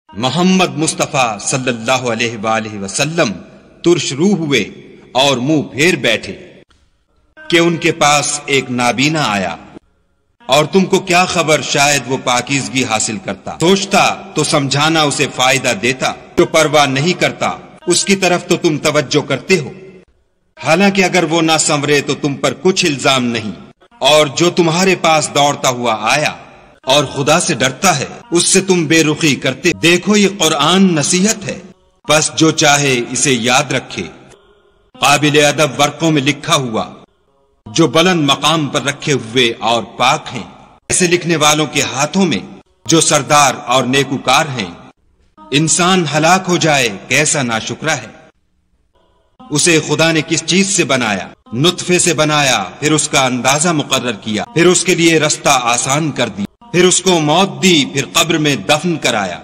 मोहम्मद मुस्तफ़ा सल्लल्लाहु अलैहि वसल्लम तुर्श रूह हुए और मुंह फेर बैठे कि उनके पास एक नाबीना आया और तुमको क्या खबर, शायद वो पाकीज़गी हासिल करता। सोचता तो समझाना उसे फायदा देता। जो परवाह नहीं करता उसकी तरफ तो तुम तवज्जो करते हो। हालांकि अगर वो ना संवरे तो तुम पर कुछ इल्जाम नहीं। और जो तुम्हारे पास दौड़ता हुआ आया और खुदा से डरता है उससे तुम बेरुखी करते। देखो ये कुरान नसीहत है, बस जो चाहे इसे याद रखे। काबिल अदब वर्कों में लिखा हुआ, जो बुलंद मकाम पर रखे हुए और पाक हैं। ऐसे लिखने वालों के हाथों में जो सरदार और नेकुकार हैं। इंसान हलाक हो जाए कैसा नाशुक्रा है। उसे खुदा ने किस चीज से बनाया? नुत्फे से बनाया, फिर उसका अंदाजा मुकर्रर किया, फिर उसके लिए रास्ता आसान कर दिया, फिर उसको मौत दी, फिर कब्र में दफन कराया।